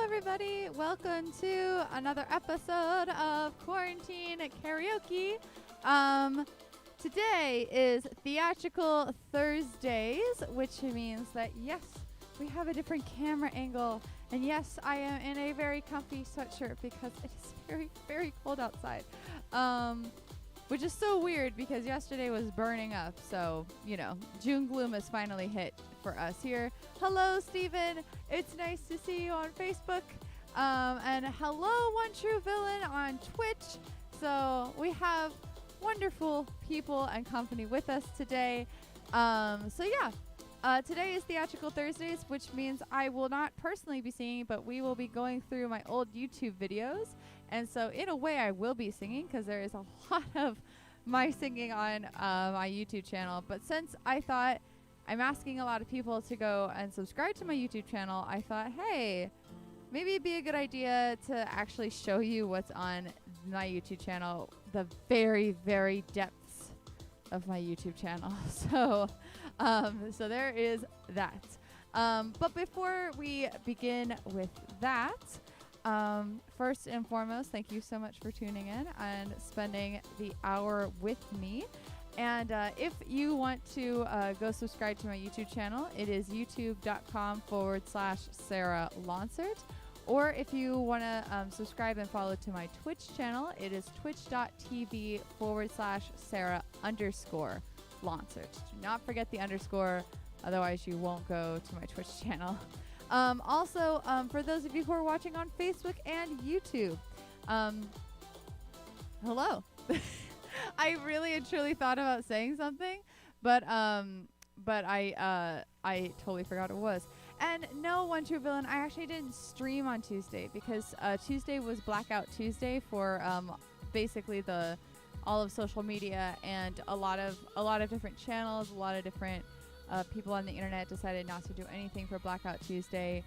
everybody. Welcome to another episode of Quarantine Karaoke. Today is Theatrical Thursdays, which means that, yes, we have a different camera angle. And yes, I am in a very comfy sweatshirt because it is very, very cold outside. Which is so weird because yesterday was burning up. So, you know, June gloom has finally hit for us here. Hello, Steven. It's nice to see you on Facebook. And hello, One True Villain on Twitch. So we have wonderful people and company with us today. Today is Theatrical Thursdays, which means I will not personally be singing, but we will be going through my old YouTube videos. And so in a way I will be singing because there is a lot of my singing on my YouTube channel. But since I thought I'm asking a lot of people to go and subscribe to my YouTube channel, I thought, hey, maybe it'd be a good idea to actually show you what's on my YouTube channel, the very, very depths of my YouTube channel. So there is that. But before we begin with that, first and foremost, thank you so much for tuning in and spending the hour with me. And if you want to go subscribe to my YouTube channel, it is youtube.com/Sarah Lonsert. Or if you want to subscribe and follow to my Twitch channel, it is twitch.tv/Sarah_Lonsert. Do not forget the underscore, otherwise you won't go to my Twitch channel. Also, for those of you who are watching on Facebook and YouTube, hello. I really and truly thought about saying something, but I totally forgot it was. And no, One True Villain, I actually didn't stream on Tuesday because Tuesday was Blackout Tuesday for basically all of social media, and a lot of different channels, a lot of different people on the internet decided not to do anything for Blackout Tuesday.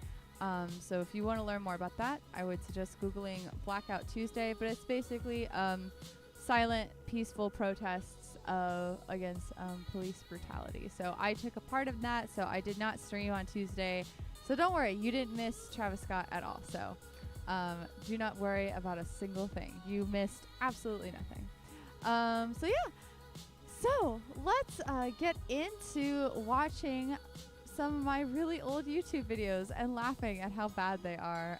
So if you want to learn more about that, I would suggest Googling Blackout Tuesday, but it's basically silent, peaceful protests against police brutality. So I took a part of that, so I did not stream on Tuesday. So don't worry, you didn't miss Travis Scott at all. So do not worry about a single thing. You missed absolutely nothing. So let's get into watching some of my really old YouTube videos and laughing at how bad they are.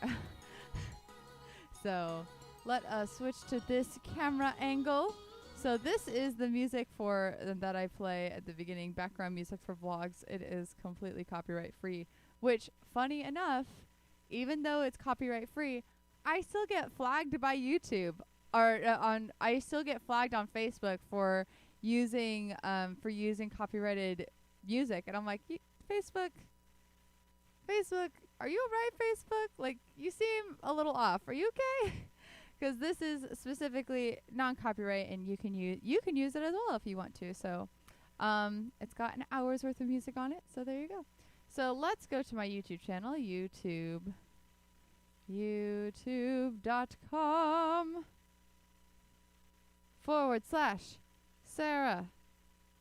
So let us switch to this camera angle. So this is the music that I play at the beginning, background music for vlogs. It is completely copyright free, which, funny enough, even though it's copyright free, I still get flagged by YouTube, or I still get flagged on Facebook for using copyrighted music. And I'm like, Facebook, are you alright, Facebook? Like, you seem a little off. Are you okay? Because this is specifically non-copyright, and you can use it as well if you want to. So it's got an hour's worth of music on it. So there you go. So let's go to my YouTube channel, youtube.com/Sarah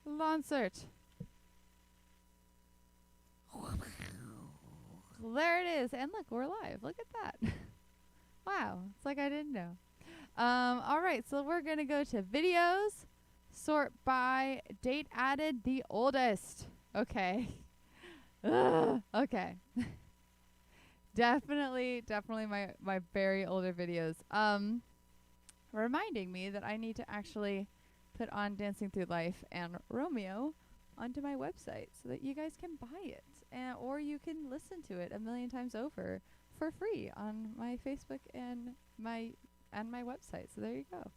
Lonsert. There it is. And look, we're live. Look at that. Wow, it's like I didn't know. All right, so we're going to go to videos, sort by date added, the oldest. Okay. Okay. Definitely my very older videos. Reminding me that I need to actually put on Dancing Through Life and Romeo onto my website so that you guys can buy it, or you can listen to it a million times over for free on my Facebook and my website. So there you go.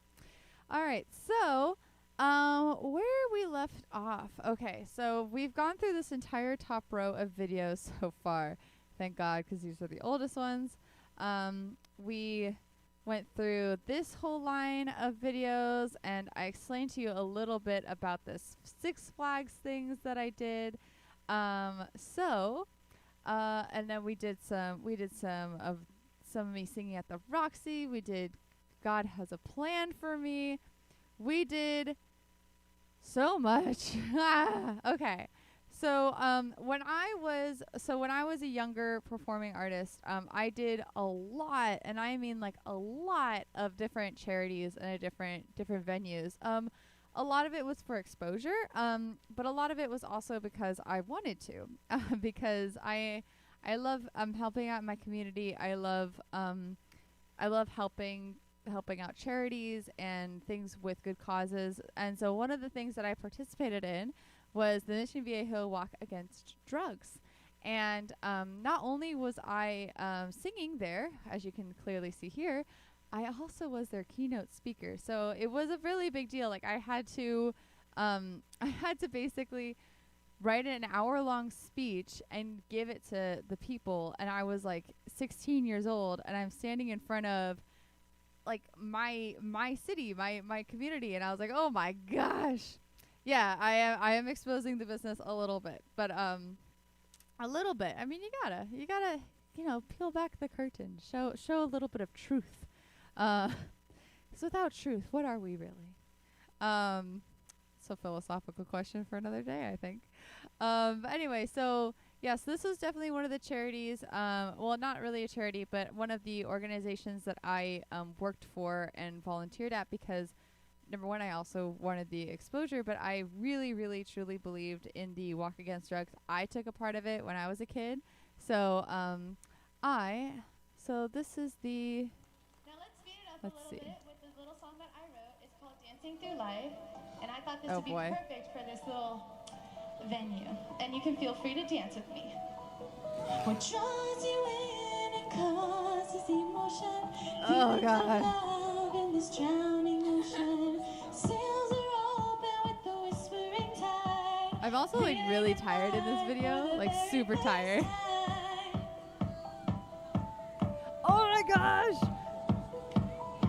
All right, so where we left off. Okay, so we've gone through this entire top row of videos so far. Thank God, because these are the oldest ones. We went through this whole line of videos, and I explained to you a little bit about this Six Flags things that I did. And then we did some of me singing at the Roxy. We did God Has a Plan for Me. We did so much. Okay. So when I was a younger performing artist, I did a lot, and I mean like a lot of different charities and different venues. A lot of it was for exposure, but a lot of it was also because I wanted to, because I love helping out my community. I love helping out charities and things with good causes. And so one of the things that I participated in was the Mission Viejo Walk Against Drugs. And not only was I singing there, as you can clearly see here, I also was their keynote speaker. So it was a really big deal. Like I had to basically write an hour-long speech and give it to the people. And I was like 16 years old, and I'm standing in front of like my city, my community, and I was like, oh my gosh. Yeah, I am exposing the business a little bit, but a little bit. I mean, you gotta, peel back the curtain, show a little bit of truth. 'Cause without truth, what are we really? It's a philosophical question for another day, I think. But anyway, so yes, this was definitely one of the charities. Well, not really a charity, but one of the organizations that I worked for and volunteered at, because number one, I also wanted the exposure, but I really, really, truly believed in the Walk Against Drugs. I took a part of it when I was a kid. So, so this is the... Now let's speed it up a little bit with the little song that I wrote. It's called Dancing Through Life. And I thought this would be perfect for this little venue. And you can feel free to dance with me. What draws you in and causes emotion. Oh, God. Love in this drowning ocean. Sails are open with the whispering tide. I'm also like really tired in this video, like super tired. Oh my gosh!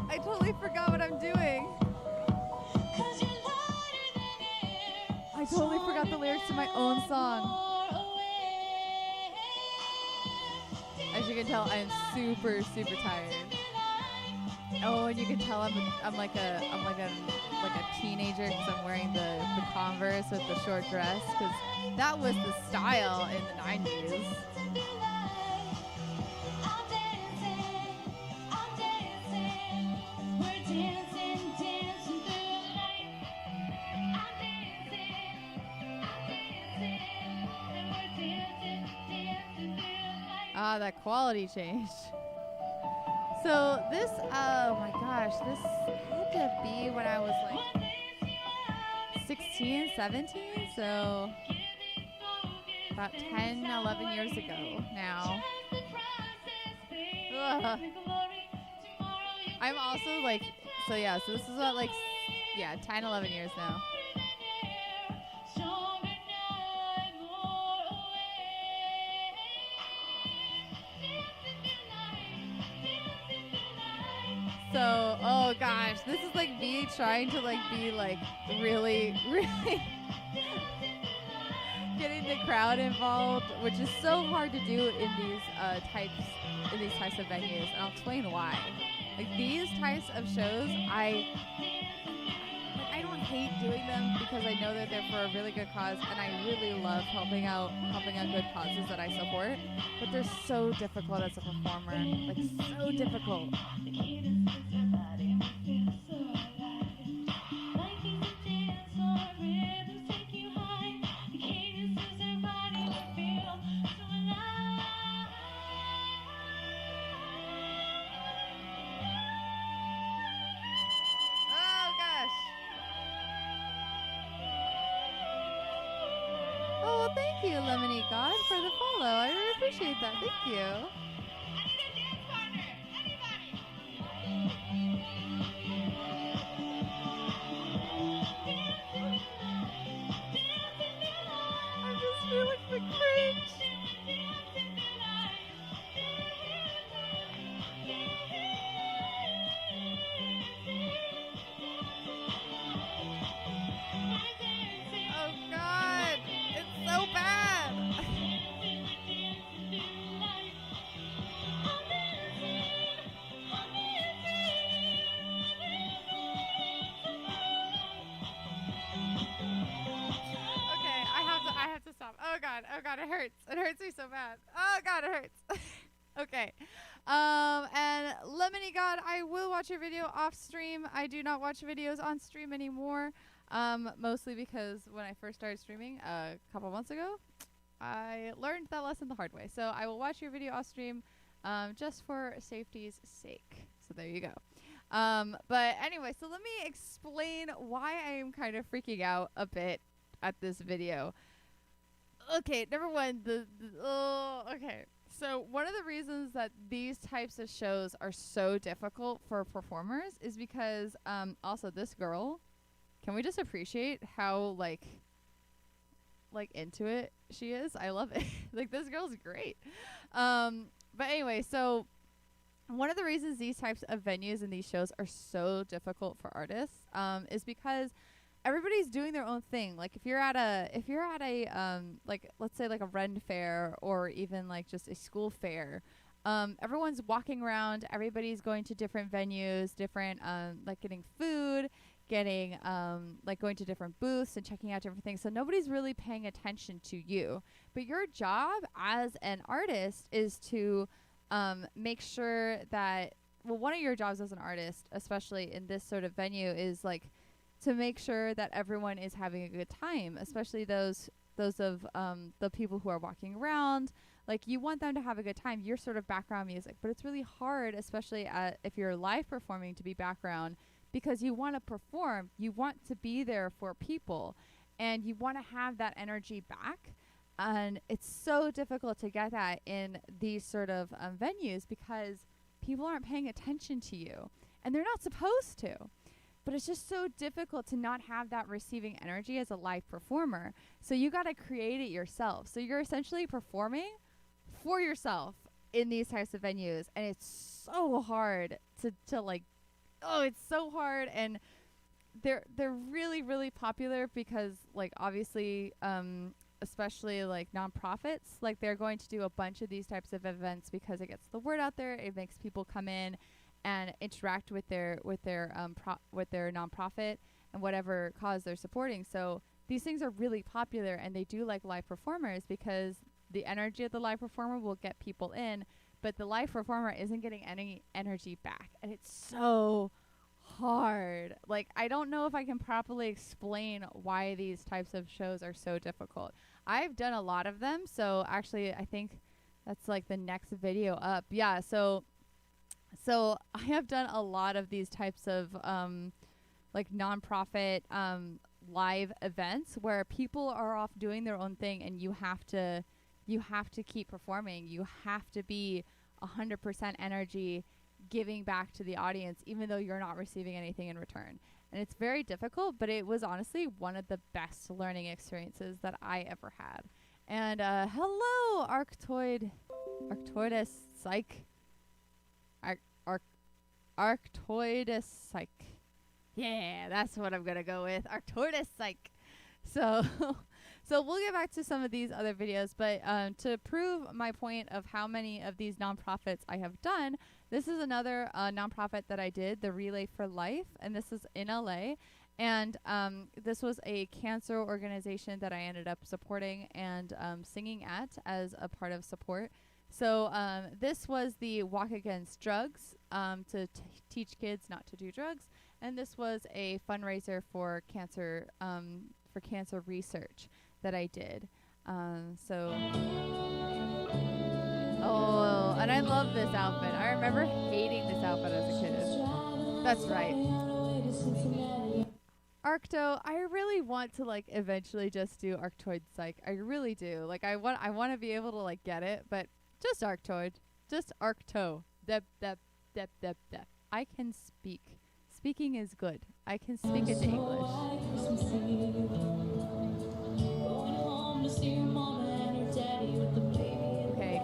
I totally forgot what I'm doing. I totally forgot the lyrics to my own song. As you can tell, I'm super, super tired. Oh, and you can tell I'm like a teenager because I'm wearing the Converse with the short dress, because that was the style in the 90s. Ah, that quality change. So this, oh my gosh, this had to be when I was like 16, 17, so about 10, 11 years ago now. Ugh. I'm also like, so yeah, so this is about like, yeah, 10, 11 years now. So, oh gosh, this is like me trying to like be like really, really getting the crowd involved, which is so hard to do in these types of venues, and I'll explain why. Like these types of shows, I don't hate doing them because I know that they're for a really good cause, and I really love helping out good causes that I support. But they're so difficult as a performer, like so difficult. Thank you, Lemony God, for the follow. I really appreciate that. Thank you. I need a dance partner. Anybody? I'm just feeling the cringe. Oh God, it's so bad. hurts. It hurts me so bad. Oh God, it hurts. Okay. And Lemony God, I will watch your video off stream. I do not watch videos on stream anymore. Mostly because when I first started streaming a couple months ago, I learned that lesson the hard way. So I will watch your video off stream, just for safety's sake. So there you go. But anyway, so let me explain why I am kind of freaking out a bit at this video. Okay, number one, okay. So one of the reasons that these types of shows are so difficult for performers is because also this girl, can we just appreciate how like into it she is? I love it. Like this girl's great. But anyway, so one of the reasons these types of venues and these shows are so difficult for artists is because everybody's doing their own thing. Like if you're at a like let's say like a Ren fair or even like just a school fair, everyone's walking around, everybody's going to different venues, different like getting food, getting like going to different booths and checking out different things. So nobody's really paying attention to you. But your job as an artist is to make sure that, well, one of your jobs as an artist, especially in this sort of venue, is like to make sure that everyone is having a good time, especially those of the people who are walking around. Like you want them to have a good time. You're sort of background music, but it's really hard, especially if you're live performing, to be background, because you want to perform, you want to be there for people, and you want to have that energy back. And it's so difficult to get that in these sort of venues because people aren't paying attention to you, and they're not supposed to. But it's just so difficult to not have that receiving energy as a live performer. So you got to create it yourself. So you're essentially performing for yourself in these types of venues. And it's so hard to like, oh, it's so hard. And they're really, really popular because like obviously, especially like nonprofits, like they're going to do a bunch of these types of events because it gets the word out there. It makes people come in and interact with their nonprofit and whatever cause they're supporting. So these things are really popular, and they do like live performers because the energy of the live performer will get people in, but the live performer isn't getting any energy back, and it's so hard. Like I don't know if I can properly explain why these types of shows are so difficult. I've done a lot of them, so actually I think that's like the next video up. Yeah, so I have done a lot of these types of like nonprofit live events where people are off doing their own thing, and you have to keep performing. You have to be 100% energy giving back to the audience, even though you're not receiving anything in return. And it's very difficult, but it was honestly one of the best learning experiences that I ever had. And hello, Arctoidus Psych. Arctoidus Psych. Yeah, that's what I'm gonna go with. Arctoidus Psych. So we'll get back to some of these other videos, but to prove my point of how many of these nonprofits I have done, this is another nonprofit that I did, the Relay for Life, and this is in LA. And this was a cancer organization that I ended up supporting and singing at as a part of support. So this was the Walk Against Drugs to teach kids not to do drugs, and this was a fundraiser for cancer research that I did. Oh, and I love this outfit. I remember hating this outfit as a kid. That's right. Arcto, I really want to like eventually just do Arctoid Psych. I really do. Like I want to be able to like get it, but just Arctoid. Just Arcto. Dep. I can speak. Speaking is good. I can speak into English. Okay.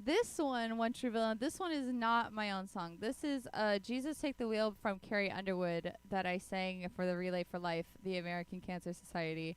This one True Villain, this one is not my own song. This is Jesus Take the Wheel from Carrie Underwood that I sang for the Relay for Life, the American Cancer Society.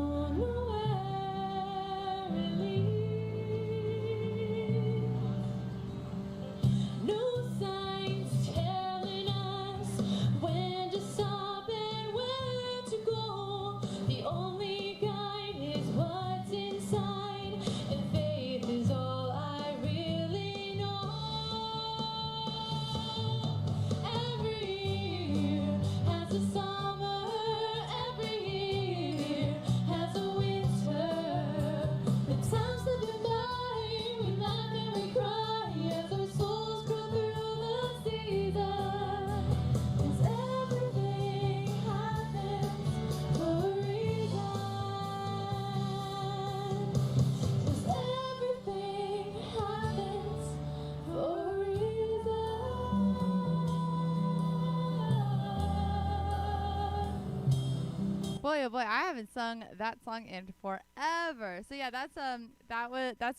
Boy, oh boy, I haven't sung that song in forever. So yeah, that's an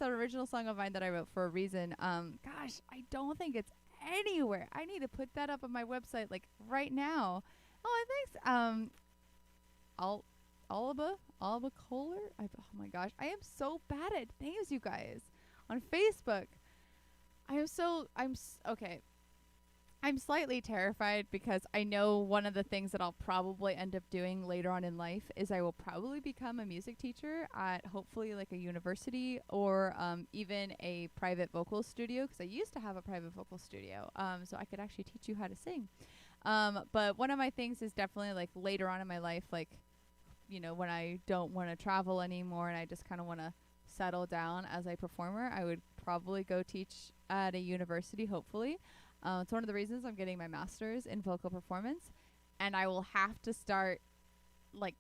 original song of mine that I wrote for a reason. Gosh, I don't think it's anywhere. I need to put that up on my website like right now. Oh, and thanks, Alba Kohler. Oh my gosh, I am so bad at names, you guys. On Facebook, okay. I'm slightly terrified because I know one of the things that I'll probably end up doing later on in life is I will probably become a music teacher at hopefully like a university or even a private vocal studio, because I used to have a private vocal studio, so I could actually teach you how to sing. But one of my things is definitely like later on in my life, like, you know, when I don't want to travel anymore and I just kind of want to settle down as a performer, I would probably go teach at a university, hopefully. It's one of the reasons I'm getting my master's in vocal performance, and I will have to start like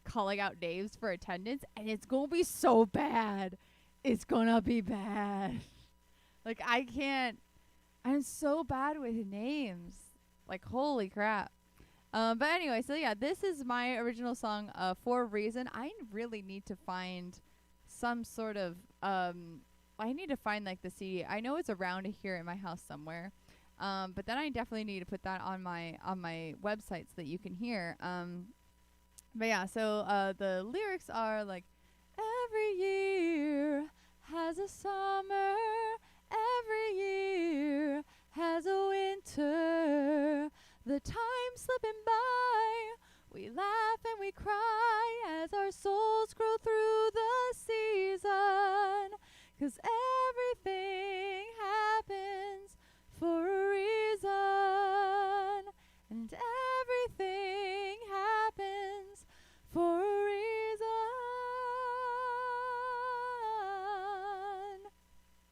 calling out names for attendance, and it's gonna be so bad. It's gonna be bad. Like I'm so bad with names. Like, holy crap. But anyway, so yeah, this is my original song for a reason. I really need to find some sort of I need to find like the CD. I know it's around here in my house somewhere. But then I definitely need to put that on my website so that you can hear. But yeah, so the lyrics are like, every year has a summer, every year has a winter. The time slipping by, we laugh and we cry as our souls grow through the season. 'Cause everything happens for a reason, and everything happens for a reason.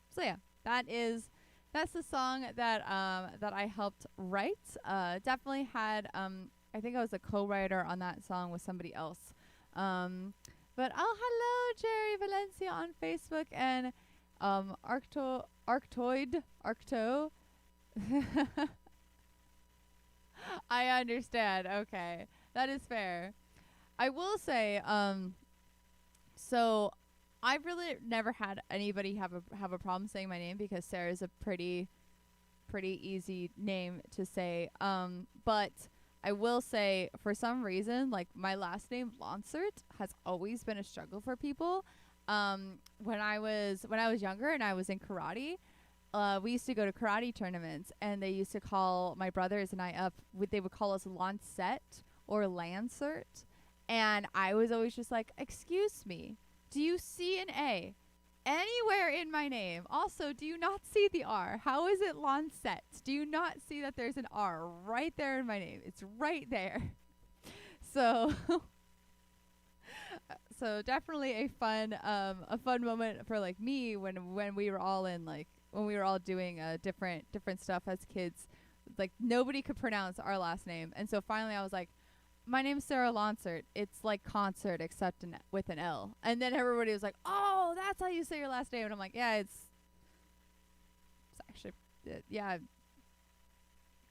So yeah, that's the song that I helped write. Definitely had I think I was a co-writer on that song with somebody else. But hello Jerry Valencia on Facebook, and Arcto. I understand. Okay. That is fair. I will say, so I've really never had anybody have a problem saying my name, because Sarah's a pretty easy name to say. But I will say, for some reason, like, my last name Lonsert has always been a struggle for people. When I was younger and I was in karate, we used to go to karate tournaments, and they used to call my brothers and I up. They would call us Lancet or Lancert, and I was always just like, "Excuse me, do you see an A anywhere in my name? Also, do you not see the R? How is it Lancet? Do you not see that there's an R right there in my name? It's right there." So. So definitely a fun moment for like me when we were all doing different stuff as kids. Like, nobody could pronounce our last name, and so finally I was like, "My name's Sarah Lonsert. It's like concert except with an L." And then everybody was like, "Oh, that's how you say your last name." And I'm like, "Yeah, it's actually yeah.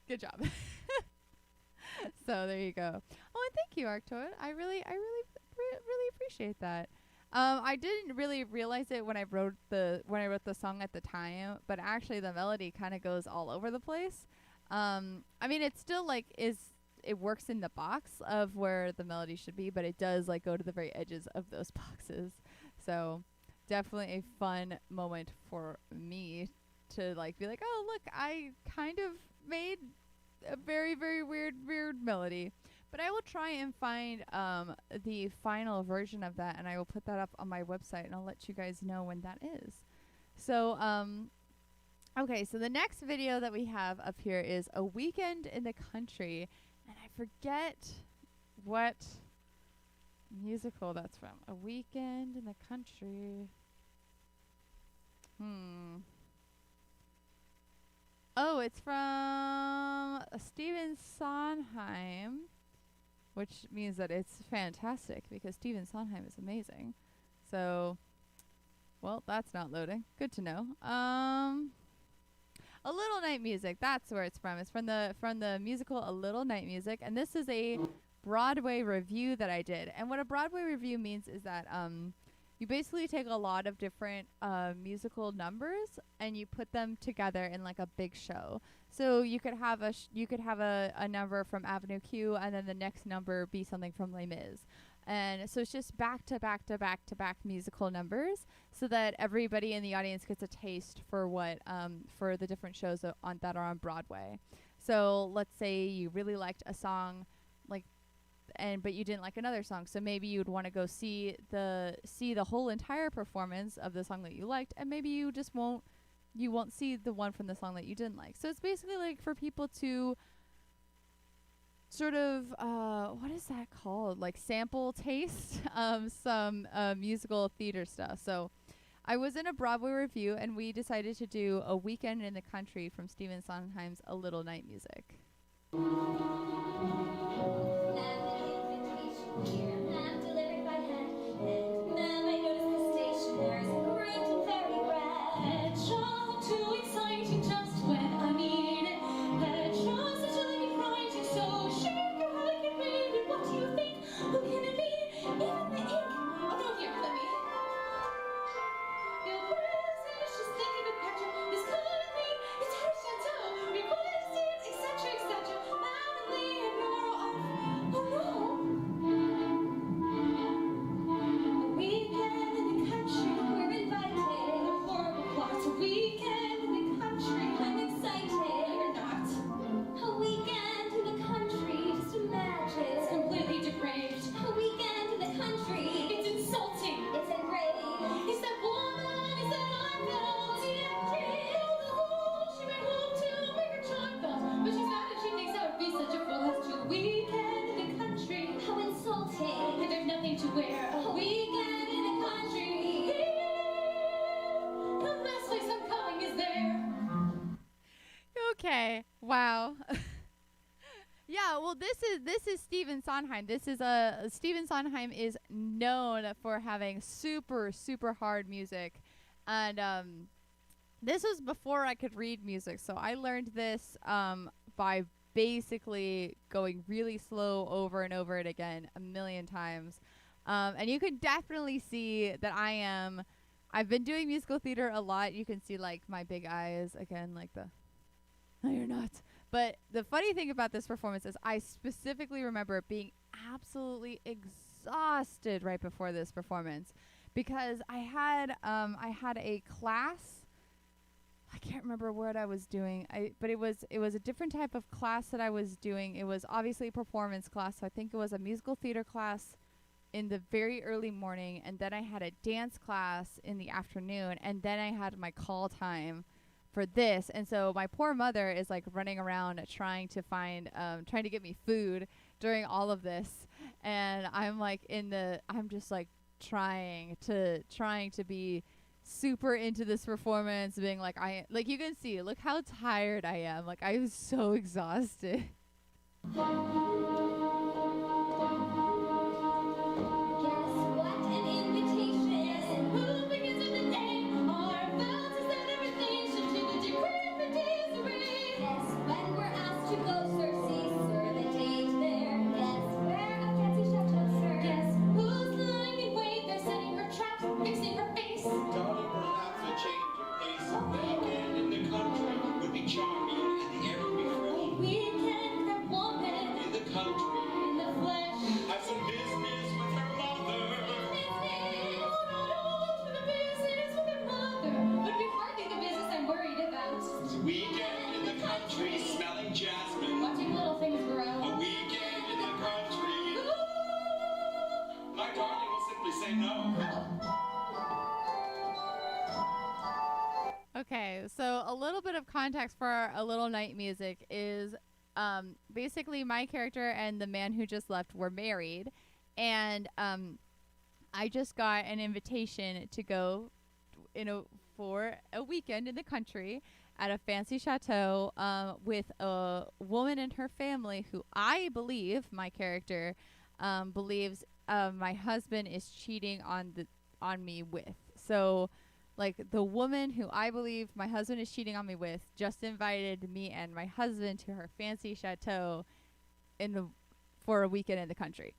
Good job." So there you go. Oh, and thank you, Arctoid. I really appreciate that. I didn't really realize it when I wrote the song at the time, but actually the melody kind of goes all over the place. I mean, it's still like it works in the box of where the melody should be, but it does like go to the very edges of those boxes. So definitely a fun moment for me to like be like, "Oh, look, I kind of made a very, very weird melody." But I will try and find the final version of that, and I will put that up on my website, and I'll let you guys know when that is. So, okay, so the next video that we have up here is A Weekend in the Country, and I forget what musical that's from. A Weekend in the Country. Oh, it's from Stephen Sondheim, which means that it's fantastic because Stephen Sondheim is amazing. So, well, that's not loading. Good to know. A Little Night Music. That's where it's from. It's from the musical A Little Night Music, and this is a Broadway review that I did. And what a Broadway review means is that you basically take a lot of different musical numbers and you put them together in like a big show. So you could have a number from Avenue Q, and then the next number be something from Les Mis. And so it's just back to back to back to back musical numbers, so that everybody in the audience gets a taste for what for the different shows that are on Broadway. So let's say you really liked a song, but you didn't like another song, so maybe you'd want to go see the whole entire performance of the song that you liked, and maybe you won't see the one from the song that you didn't like. So it's basically like for people to sort of what is that called, like sample taste some musical theater stuff. So I was in a Broadway review, and we decided to do A Weekend in the Country from Stephen Sondheim's A Little Night Music. Okay. Wow. Yeah, well, this is Stephen Sondheim. Stephen Sondheim is known for having super hard music, and this was before I could read music. So I learned this by basically going really slow over and over it again a million times. And you can definitely see that I've been doing musical theater a lot. You can see like my big eyes again, like no, you're not. But the funny thing about this performance is I specifically remember being absolutely exhausted right before this performance, because I had a class. I can't remember what I was doing. But it was a different type of class that I was doing. It was obviously a performance class. So I think it was a musical theater class in the very early morning, and then I had a dance class in the afternoon, and then I had my call time for this. And so my poor mother is like running around trying to get me food during all of this, and I'm just like trying to be super into this performance, being like, you can see, look how tired I am, like I was so exhausted. Okay, so a little bit of context for A Little Night Music is basically my character and the man who just left were married, and I just got an invitation to go for a weekend in the country at a fancy chateau with a woman and her family who I believe my character believes my husband is cheating on me with. So like the woman who I believe my husband is cheating on me with just invited me and my husband to her fancy chateau for a weekend in the country.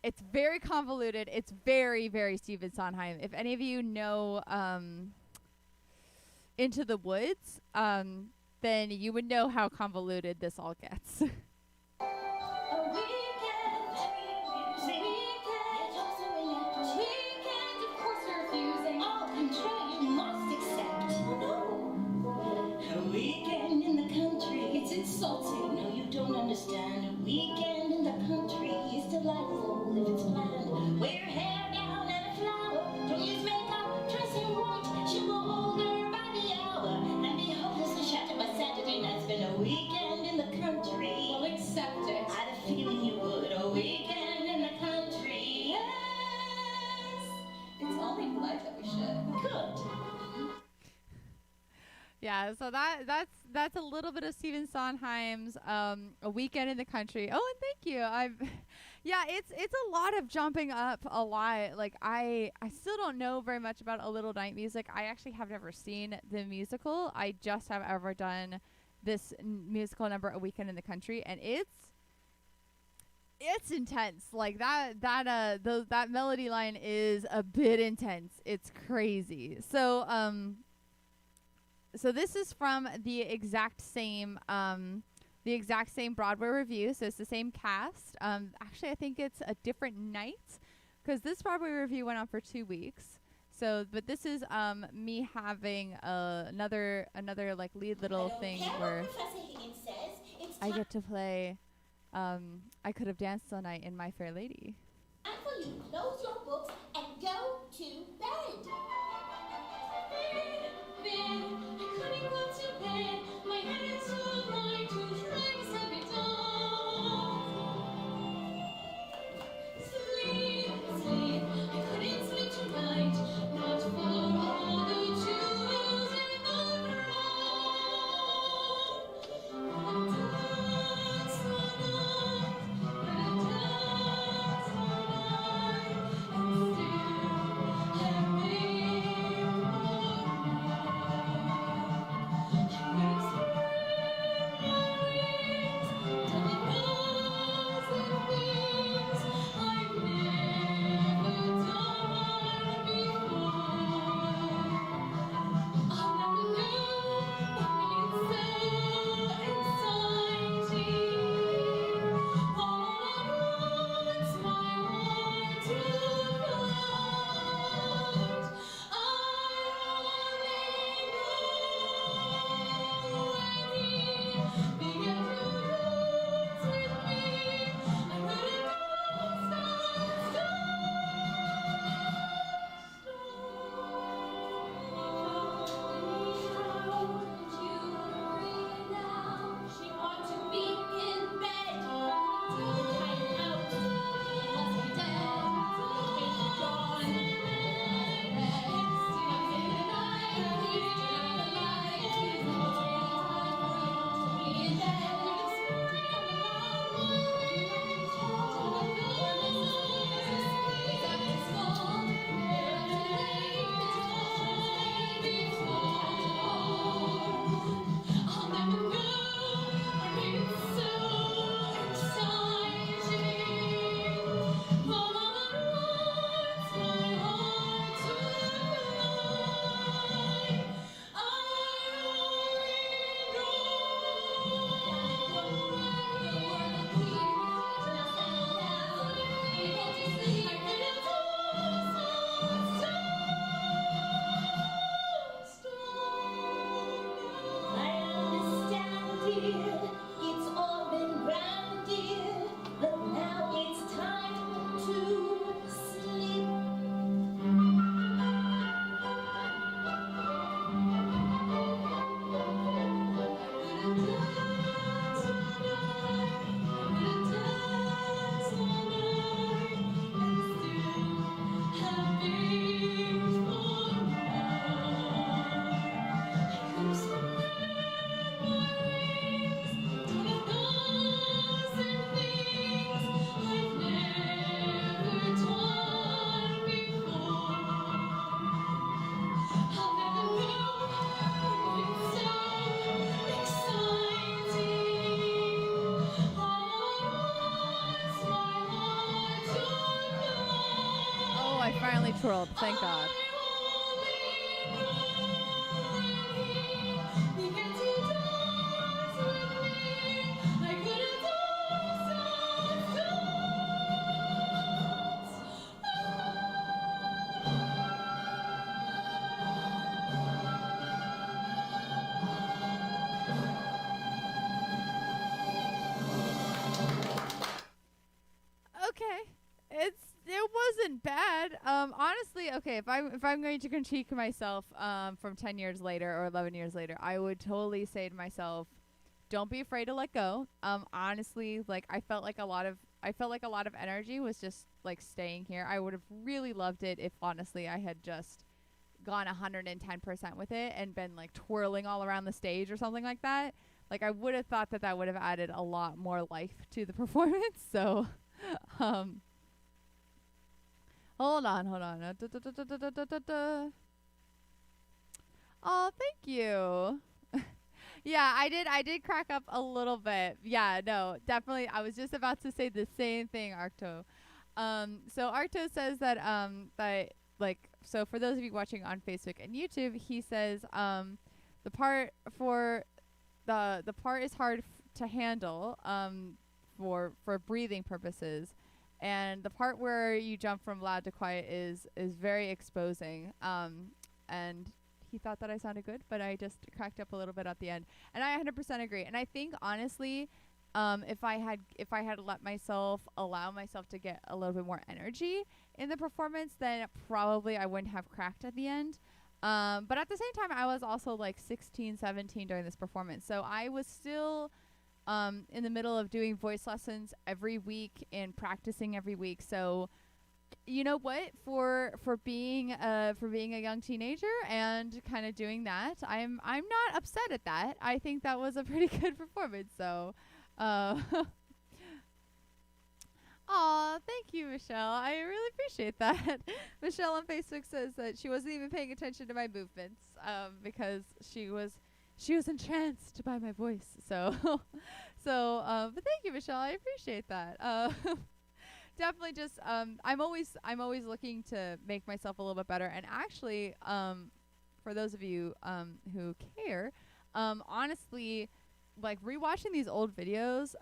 It's very convoluted. It's very, very Stephen Sondheim. If any of you know Into the Woods, then you would know how convoluted this all gets. Insulting. No, you don't understand. A weekend in the country is delightful if it's planned. Wear hair down and a flower. Don't use makeup, dress in white. She will hold her by the hour and be hopelessly shattered by Saturday night. Spend a weekend in the country. Well, accept it. I had a feeling you would. A weekend in the country. Yes. It's only polite that we should. Good. Yeah, so that's a little bit of Stephen Sondheim's A Weekend in the Country. Oh, and thank you. Yeah, it's a lot of jumping up a lot. Like I still don't know very much about A Little Night Music. I actually have never seen the musical. I just have ever done this musical number, A Weekend in the Country, and it's intense. Like that melody line is a bit intense. It's crazy. So this is from the exact same Broadway review. So it's the same cast. Actually, I think it's a different night because this Broadway review went on for 2 weeks. So, but this is me having another like lead little thing where I get to play. I Could Have Danced All Night in My Fair Lady. Time for you to close your books and go to bed. I couldn't go to bed. My head is so right to try to set me down. Sleep, sleep. I couldn't sleep tonight. Not for all the jewels in the crown. Dance all night, dance all night, and still have me. finally twirled. Thank God. Okay, it wasn't bad. Honestly, okay, if I'm going to critique myself from 10 years later or 11 years later, I would totally say to myself, don't be afraid to let go. Honestly, like I felt like a lot of energy was just like staying here. I would have really loved it if honestly I had just gone 110% with it and been like twirling all around the stage or something like that. Like I would have thought that would have added a lot more life to the performance. So hold on. Oh, thank you. Yeah, I did crack up a little bit. Yeah, no, definitely. I was just about to say the same thing, Arcto. So Arcto says that so for those of you watching on Facebook and YouTube, he says the part is hard to handle for breathing purposes, and the part where you jump from loud to quiet is very exposing. And he thought that I sounded good, but I just cracked up a little bit at the end, and I 100% agree. And I think honestly, if I had allow myself to get a little bit more energy in the performance, then probably I wouldn't have cracked at the end. But at the same time, I was also like 16, 17 during this performance, so I was still in the middle of doing voice lessons every week and practicing every week. So you know what, for being a young teenager and kind of doing that, I'm not upset at that. I think that was a pretty good performance. So aw, thank you, Michelle. I really appreciate that. Michelle on Facebook says that she wasn't even paying attention to my movements because she was entranced by my voice. So but thank you, Michelle. I appreciate that. Definitely just I'm always looking to make myself a little bit better. And actually, for those of you who care, honestly, like rewatching these old videos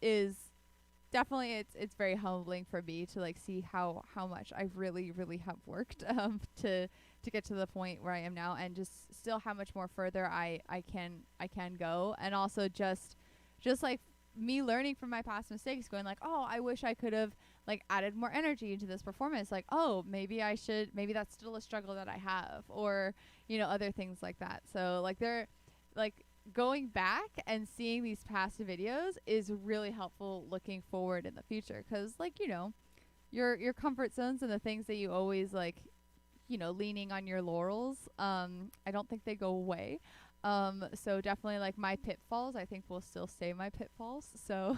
is definitely it's very humbling for me to like see how much I really have worked to get to the point where I am now, and just still how much more further I can go. And also just like me learning from my past mistakes, going like, oh, I wish I could have like added more energy into this performance. Like, oh, maybe that's still a struggle that I have, or, you know, other things like that. So like they're like going back and seeing these past videos is really helpful looking forward in the future. 'Cause like, you know, your comfort zones and the things that you always like, you know, leaning on your laurels, I don't think they go away. So definitely like my pitfalls, I think will still stay my pitfalls. So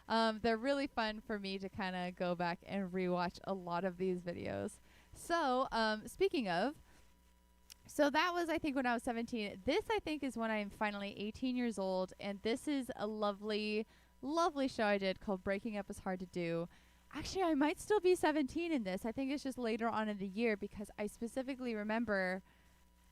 they're really fun for me to kind of go back and rewatch a lot of these videos. So speaking of, so that was, I think, when I was 17. This, I think, is when I'm finally 18 years old. And this is a lovely, lovely show I did called Breaking Up is Hard to Do. Actually, I might still be 17 in this. I think it's just later on in the year, because I specifically remember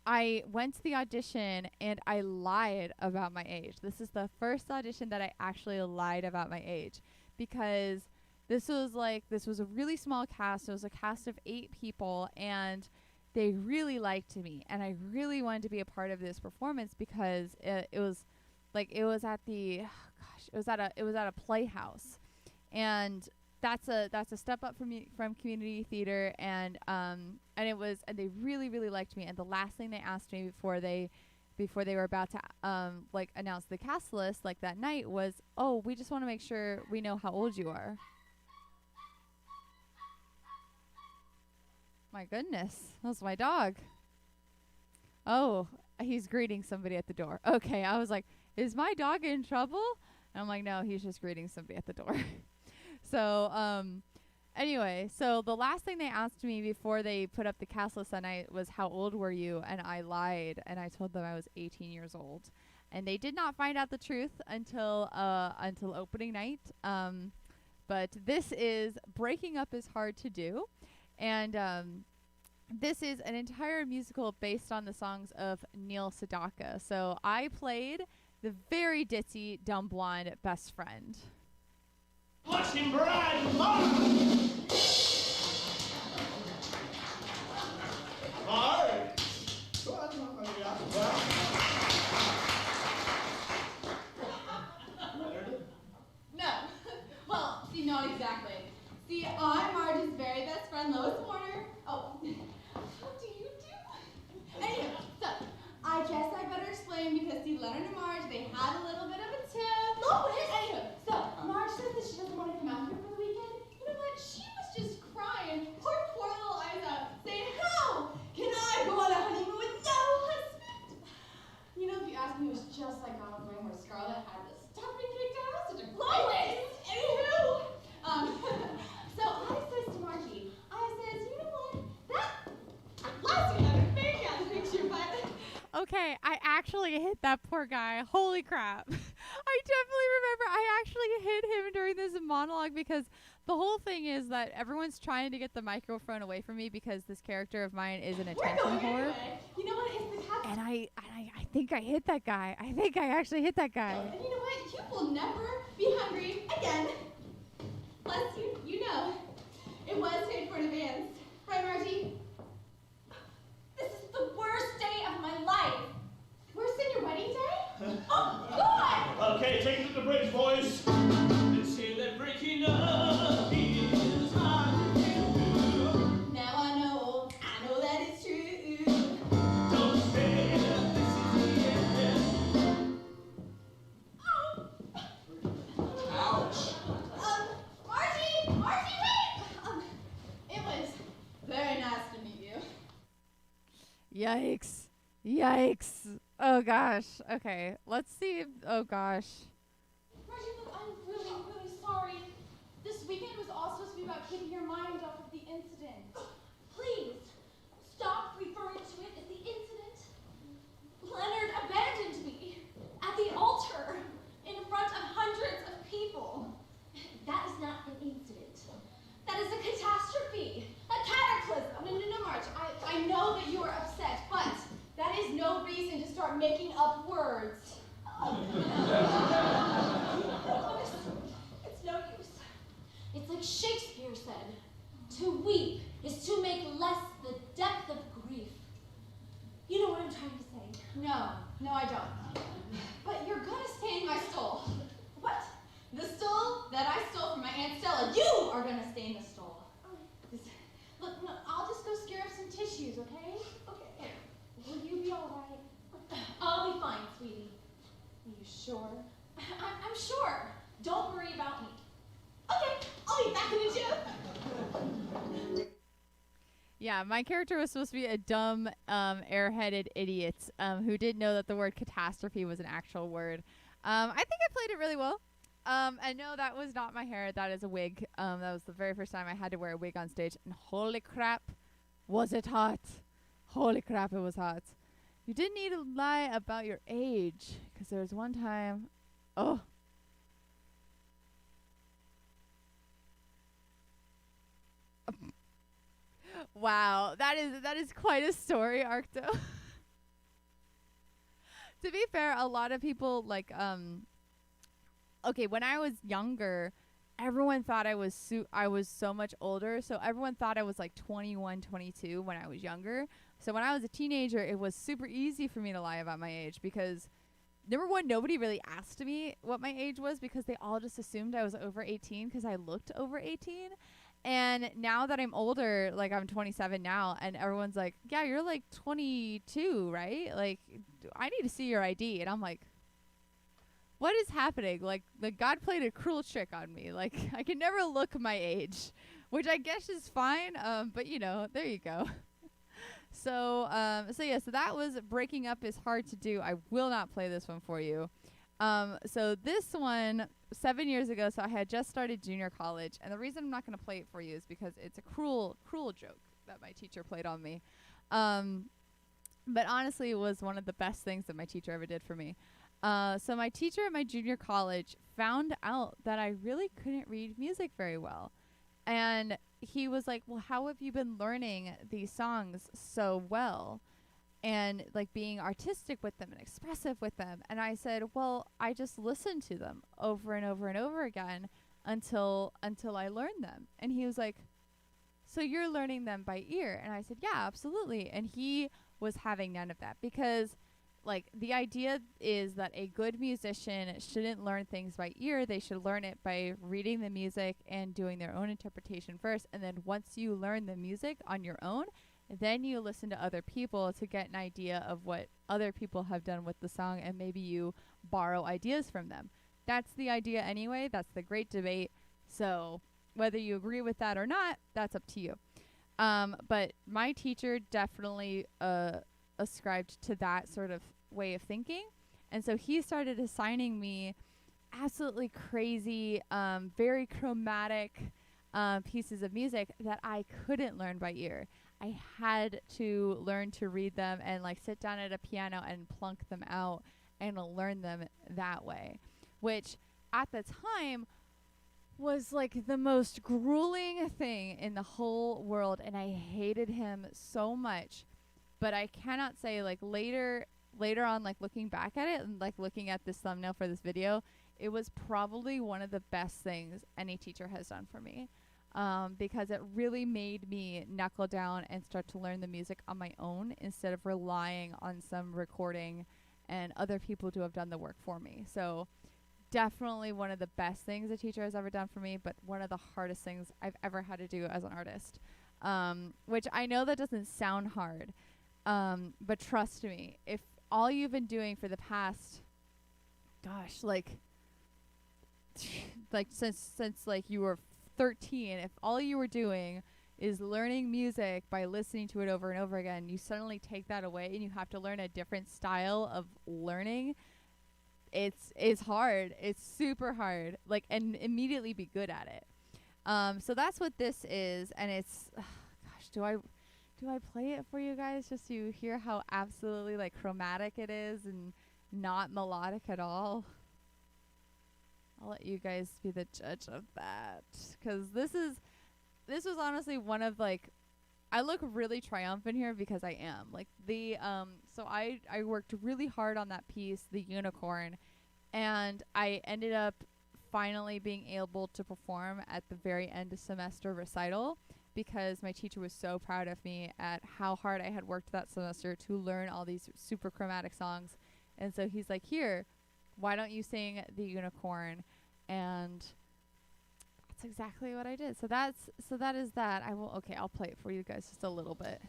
I went to the audition and I lied about my age. This is the first audition that I actually lied about my age, because this was a really small cast. It was a cast of 8 people, and they really liked me, and I really wanted to be a part of this performance because it was at a playhouse, and that's a step up from community theater, and they really liked me. And the last thing they asked me before they were about to like announce the cast list like that night was, oh, we just want to make sure we know how old you are. My goodness, that was my dog. Oh, he's greeting somebody at the door. Okay, I was like, is my dog in trouble? And I'm like, no, he's just greeting somebody at the door. So, anyway, so the last thing they asked me before they put up the cast list that night was, how old were you? And I lied, and I told them I was 18 years old. And they did not find out the truth until opening night. But this is Breaking Up is Hard to Do. And this is an entire musical based on the songs of Neil Sedaka. So I played the very ditzy, dumb blonde best friend. Blushing bride, Marge! No. Well, see, not exactly. See, I'm Marge's very best friend, Lois Warner. Oh, how do you do? Anyway, so, I guess I better explain because, see, Leonard and Marge, they had a little bit of a tiff. Lois! Anyway, so, Marge says that she doesn't want to come out here for the weekend. You know what? She was just crying. Poor little Isa, saying, how can I go on a honeymoon with no husband? You know, if you ask me, it was just like Gone with the Wind where Scarlett had to stop being kicked out. Such a Lois! Anywho! So I says to Margie, I says, you know what? That last week I had a fake out picture, but Okay, I actually hit that poor guy. Holy crap. I definitely remember I actually hit him during this monologue because the whole thing is that everyone's trying to get the microphone away from me because this character of mine is an attention whore. Anyway. You know what? It's the cat. And I think I hit that guy. I think I actually hit that guy. And you know what? You will never be hungry again. Plus, you know, it was paid for in advance. Right, Margie? This is the worst day of my life. Worse than your wedding day? Oh, God! Okay, take it to the bridge, boys. They say that breaking up is hard to do. Now I know that it's true. Don't say that this is the end. Ouch! Margie, wait! It was very nice to meet you. Yikes. Yikes. Oh gosh. Okay, let's see. Oh gosh. Margie, look, I'm really, really sorry. This weekend was all supposed to be about keeping your mind off of the incident. Please, stop referring to it as the incident. Leonard abandoned me at the altar in front of hundreds of people. That is not an incident. That is a catastrophe, a cataclysm. No, Marge, I know that you are upset, but that is no reason to start making up words. It's no use. It's like Shakespeare said, to weep is to make less the depth of grief. You know what I'm trying to say? No, I don't. But you're gonna stay in my stall. What? The stall that I stole from my Aunt Stella. You are gonna stay in the stall. Look, I'll just go scare up some tissues, okay? Okay. Will you be all right? I'll be fine, sweetie. Are you sure? I'm sure. Don't worry about me. Okay, I'll be back in a jiff. Yeah, my character was supposed to be a dumb, airheaded idiot who didn't know that the word catastrophe was an actual word. I think I played it really well. And no, that was not my hair. That is a wig. That was the very first time I had to wear a wig on stage. And holy crap, was it hot. Holy crap, it was hot. You didn't need to lie about your age. Because there was one time. Oh. Wow, that is quite a story arc, though. To be fair, a lot of people like okay, when I was younger, everyone thought I was so much older, so everyone thought I was like 21, 22 when I was younger. So when I was a teenager, it was super easy for me to lie about my age because number one, nobody really asked me what my age was because they all just assumed I was over 18 because I looked over 18. And now that I'm older, like I'm 27 now, and everyone's like, yeah, you're like 22, right? Like, I need to see your ID. And I'm like, what is happening? Like God played a cruel trick on me. Like, I can never look my age, which I guess is fine. But you know, there you go. So that was Breaking Up is Hard to Do. I will not play this one for you. So this one, 7 years ago, so I had just started junior college. And the reason I'm not going to play it for you is because it's a cruel joke that my teacher played on me. But honestly, it was one of the best things that my teacher ever did for me. So my teacher at my junior college found out that I really couldn't read music very well. And he was like, well, how have you been learning these songs so well? And like being artistic with them and expressive with them. And I said, well, I just listen to them over and over and over again until I learn them. And he was like, so you're learning them by ear? And I said, yeah, absolutely. And he was having none of that, because like the idea is that a good musician shouldn't learn things by ear. They should learn it by reading the music and doing their own interpretation first. And then once you learn the music on your own, then you listen to other people to get an idea of what other people have done with the song, and maybe you borrow ideas from them. That's the idea anyway. That's the great debate. So whether you agree with that or not, that's up to you. But my teacher definitely ascribed to that sort of way of thinking. And so he started assigning me absolutely crazy, very chromatic pieces of music that I couldn't learn by ear. I had to learn to read them and like sit down at a piano and plunk them out and learn them that way, which at the time was like the most grueling thing in the whole world. And I hated him so much. But I cannot say, like, later on, like looking back at it and like looking at this thumbnail for this video, it was probably one of the best things any teacher has done for me. Because it really made me knuckle down and start to learn the music on my own instead of relying on some recording and other people to have done the work for me. So definitely one of the best things a teacher has ever done for me, but one of the hardest things I've ever had to do as an artist. Which I know that doesn't sound hard, but trust me, if all you've been doing for the past, gosh, like since like you were 13, if all you were doing is learning music by listening to it over and over again, you suddenly take that away and you have to learn a different style of learning. It's hard. It's super hard. Like, and immediately be good at it. So that's what this is, and it's gosh, do I play it for you guys just to hear how absolutely like chromatic it is and not melodic at all? I'll let you guys be the judge of that, because this was honestly one of like, I look really triumphant here because I am like the so I worked really hard on that piece, the unicorn, and I ended up finally being able to perform at the very end of semester recital, because my teacher was so proud of me at how hard I had worked that semester to learn all these super chromatic songs. And so he's like, here, why don't you sing the unicorn? And that's exactly what I did. So that is that. I'll play it for you guys just a little bit.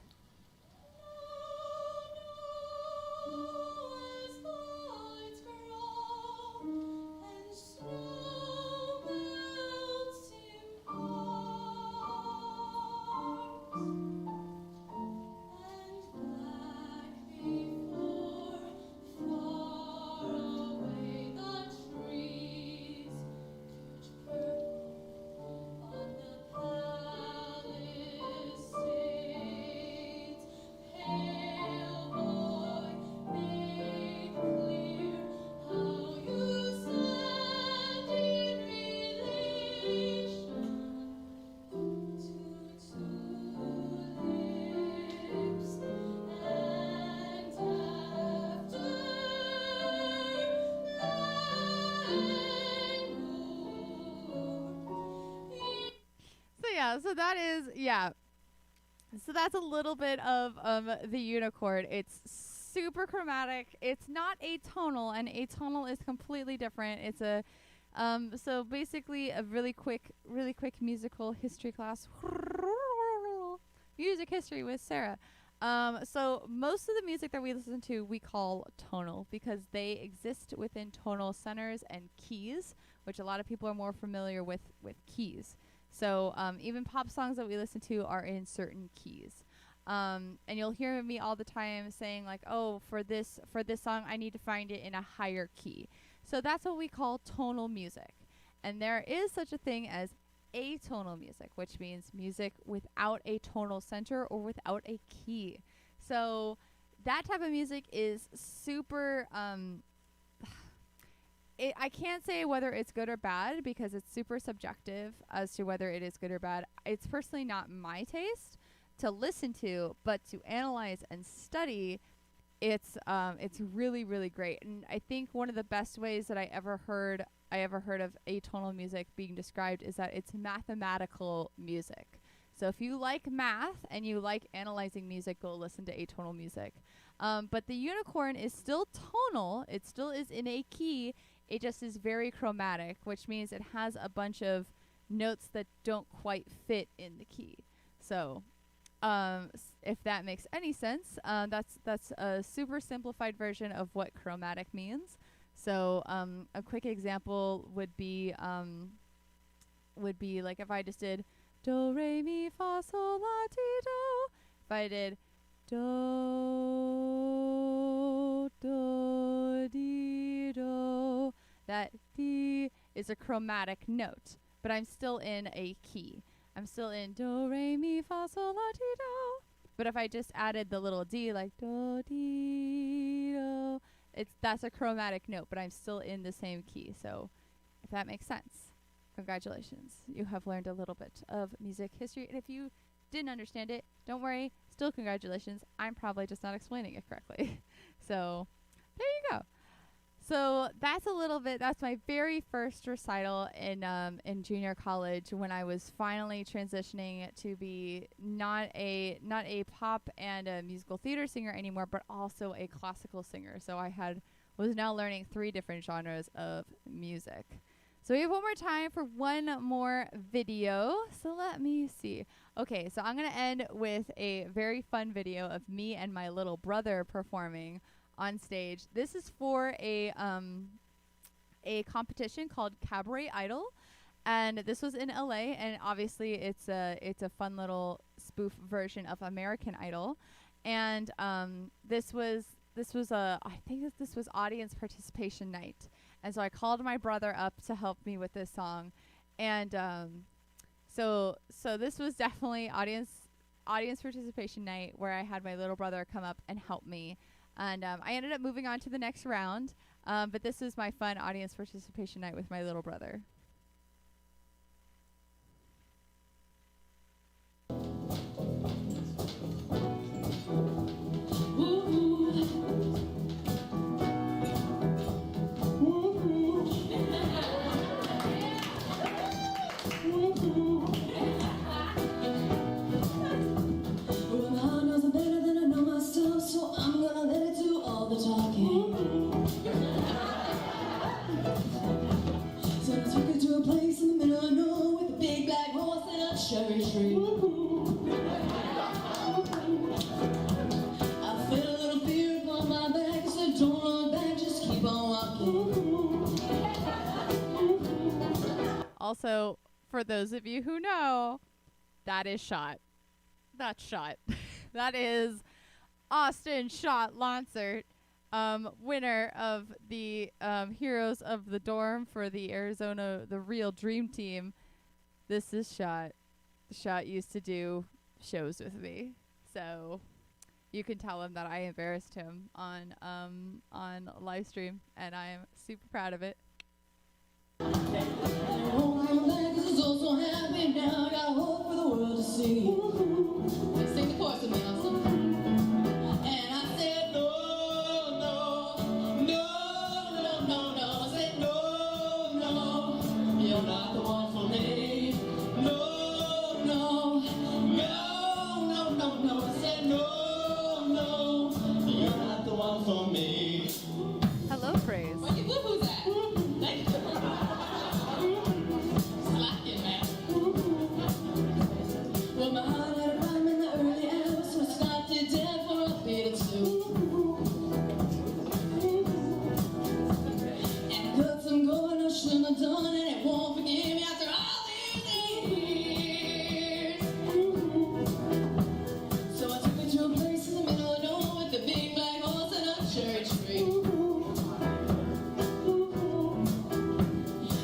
So that's a little bit of the unicorn. It's super chromatic. It's not atonal, and atonal is completely different. It's a so basically a really quick musical history class. Music history with Sarah. So most of the music that we listen to we call tonal, because they exist within tonal centers and keys, which a lot of people are more familiar with keys. So even pop songs that we listen to are in certain keys. And you'll hear me all the time saying like, oh, for this song, I need to find it in a higher key. So that's what we call tonal music. And there is such a thing as atonal music, which means music without a tonal center or without a key. So that type of music is super, I can't say whether it's good or bad because it's super subjective as to whether it is good or bad. It's personally not my taste to listen to, but to analyze and study, it's really, really great. And I think one of the best ways that I ever heard of atonal music being described is that it's mathematical music. So if you like math and you like analyzing music, go listen to atonal music. But the unicorn is still tonal. It still is in a key. It just is very chromatic, which means it has a bunch of notes that don't quite fit in the key. So if that makes any sense, that's a super simplified version of what chromatic means. So a quick example would be like if I just did do, re, mi, fa, sol, la, ti, do. If I did do, do, di, do, that di is a chromatic note, but I'm still in a key. I'm still in do, re, mi, fa, sol, la, ti, do. But if I just added the little d, like do, di, do, that's a chromatic note, but I'm still in the same key. So if that makes sense, congratulations. You have learned a little bit of music history. And if you didn't understand it, don't worry. Still congratulations. I'm probably just not explaining it correctly. So there you go. So that's a little bit, that's my very first recital in junior college when I was finally transitioning to be not a pop and a musical theater singer anymore, but also a classical singer. So was now learning 3 different genres of music. So we have one more time for one more video. So let me see. Okay, so I'm going to end with a very fun video of me and my little brother performing on stage. This is for a competition called Cabaret Idol, and this was in LA, and obviously it's a fun little spoof version of American Idol. And this was audience participation night. And so I called my brother up to help me with this song. And so this was definitely audience participation night where I had my little brother come up and help me. And I ended up moving on to the next round. But this is my fun audience participation night with my little brother. Cherry tree. I felt a little fear upon my back. I said, don't look back, just keep on walking. Also, for those of you who know, that is Shot. That's Shot. That is Austin Shot Lancert, winner of the Heroes of the Dorm for the Real Dream Team. This is Shot. Shot used to do shows with me, so you can tell him that I embarrassed him on live stream, and I am super proud of it. Sing the chorus with me, Austin. And I said no, no, no, no, no, no. I said no, no, you're not the one for me. Hello, praise. Where you boo-boos at? Slacking, man. Well, my heart had a rhyme in the early hours, so I stopped it dead for a beat or two. And I cut some going I shouldn't have done, and it won't forgive me after all these years. So I took it to a place in the middle of nowhere with the big black horse and a cherry tree.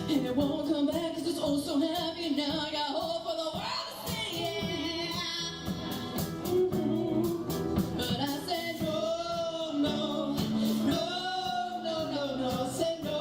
And it won't come back 'cause it's oh so happy now. I got hope for the world to see, yeah. But I said no, no, no, no, no, no. I said no,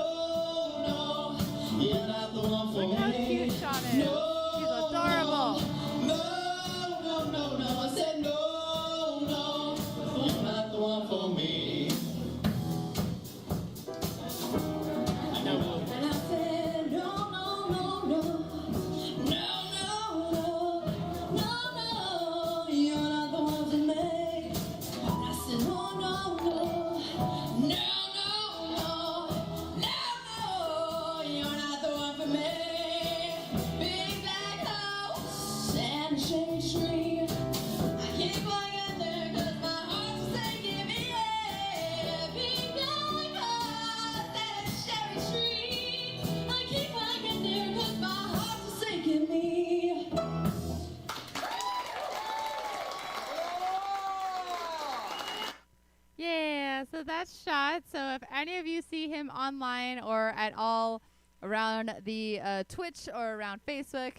So that's Shot. So if any of you see him online or at all around the Twitch or around Facebook,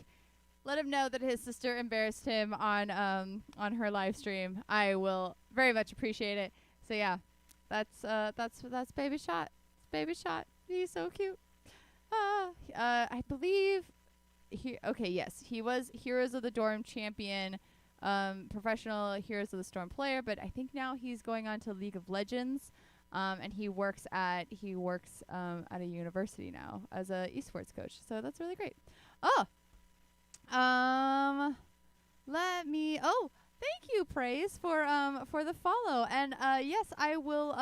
let him know that his sister embarrassed him on her live stream. I will very much appreciate it. So yeah, that's Baby Shot. It's Baby Shot. He's so cute. I believe he was Heroes of the Dorm champion, professional Heroes of the Storm player, but I think now he's going on to League of Legends, and he works at a university now as a esports coach. So that's really great. Thank you, Praise, for the follow. And yes, I will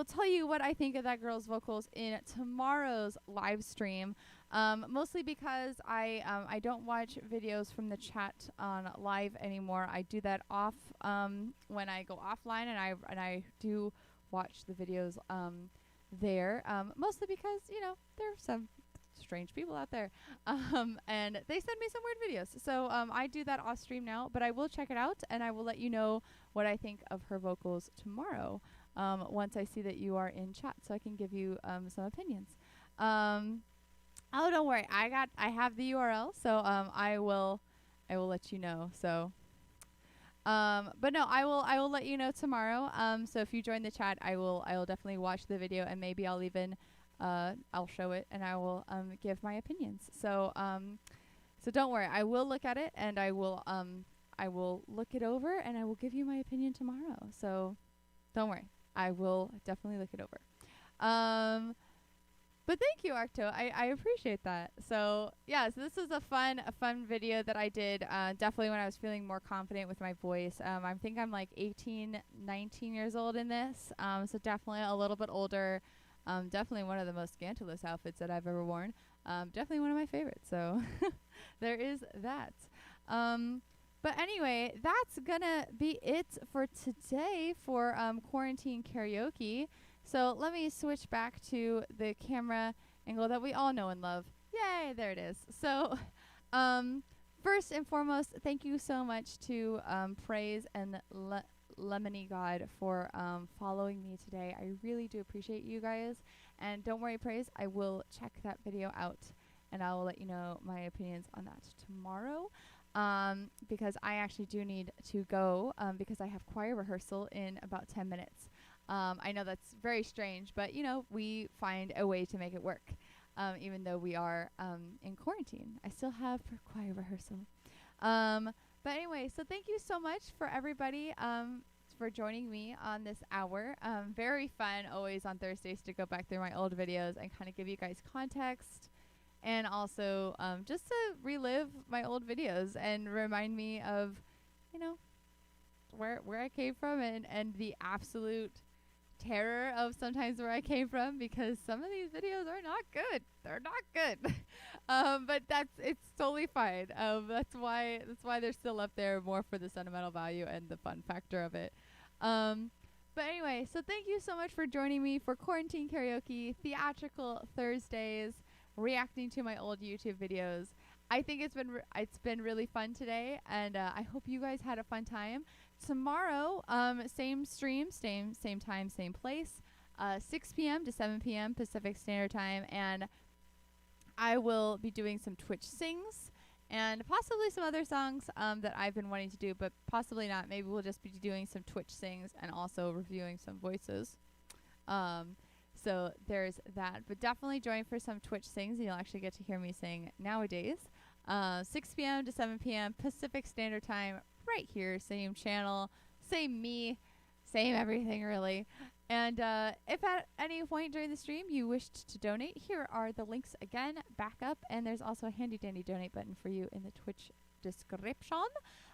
tell you what I think of that girl's vocals in tomorrow's live stream. Mostly because I don't watch videos from the chat on live anymore. I do that off when I go offline, and I do watch the videos there. Mostly because there are some strange people out there, and they send me some weird videos. So I do that off stream now, but I will check it out, and I will let you know what I think of her vocals tomorrow. Once I see that you are in chat, so I can give you some opinions. Oh, don't worry. I have the URL, so I will let you know. So, but no, I will let you know tomorrow. So if you join the chat, I will definitely watch the video, and maybe I'll even I'll show it, and I will give my opinions. So so don't worry. I will look at it, and I will look it over, and I will give you my opinion tomorrow. So don't worry. I will definitely look it over. But thank you, Arcto. I appreciate that. So yeah, so this was a fun video that I did definitely when I was feeling more confident with my voice. I think I'm like 18, 19 years old in this. So definitely a little bit older. Definitely one of the most scandalous outfits that I've ever worn. Definitely one of my favorites. So there is that. But anyway, that's gonna be it for today for quarantine karaoke. So let me switch back to the camera angle that we all know and love. Yay, there it is. So first and foremost, thank you so much to Praise and Lemony God for following me today. I really do appreciate you guys. And don't worry, Praise, I will check that video out, and I will let you know my opinions on that tomorrow. Because I actually do need to go because I have choir rehearsal in about 10 minutes. I know that's very strange, but we find a way to make it work. Even though we are in quarantine, I still have choir rehearsal. But anyway, so thank you so much for everybody for joining me on this hour. Very fun always on Thursdays to go back through my old videos and kind of give you guys context. And also just to relive my old videos and remind me of, where I came from and the absolute terror of sometimes where I came from, because some of these videos are not good. They're not good. But it's totally fine. That's why they're still up there, more for the sentimental value and the fun factor of it. But anyway, so thank you so much for joining me for Quarantine Karaoke Theatrical Thursdays, reacting to my old YouTube videos. I think it's been really fun today, and I hope you guys had a fun time. Tomorrow, same stream, same time, same place, 6 p.m. to 7 p.m. Pacific Standard Time, and I will be doing some Twitch sings and possibly some other songs that I've been wanting to do, but possibly not. Maybe we'll just be doing some Twitch sings and also reviewing some voices. So there's that, but definitely join for some Twitch sings, and you'll actually get to hear me sing nowadays. 6 p.m. to 7 p.m. Pacific Standard Time, right here, same channel, same me, same everything really. And if at any point during the stream you wished to donate, here are the links again, back up, and there's also a handy dandy donate button for you in the Twitch description.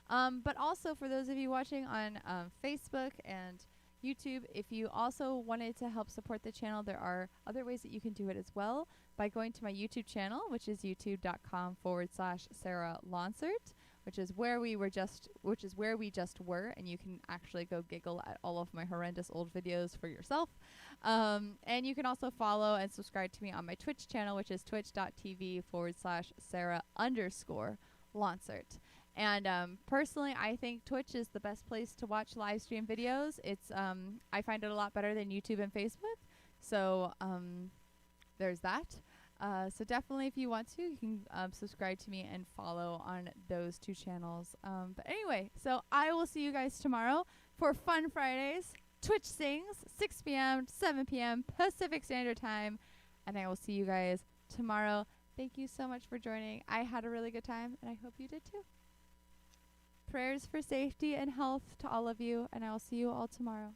But also for those of you watching on Facebook and YouTube, if you also wanted to help support the channel, there are other ways that you can do it as well by going to my YouTube channel, which is youtube.com/Sarah Lonsert, which is where we just were, and you can actually go giggle at all of my horrendous old videos for yourself. And you can also follow and subscribe to me on my Twitch channel, which is twitch.tv/Sarah_Lonsert. And personally, I think Twitch is the best place to watch live stream videos. It's I find it a lot better than YouTube and Facebook. So there's that. So definitely, if you want to, you can subscribe to me and follow on those 2 channels. But anyway, so I will see you guys tomorrow for Fun Fridays. Twitch Sings, 6 p.m., 7 p.m. Pacific Standard Time. And I will see you guys tomorrow. Thank you so much for joining. I had a really good time, and I hope you did too. Prayers for safety and health to all of you, and I will see you all tomorrow.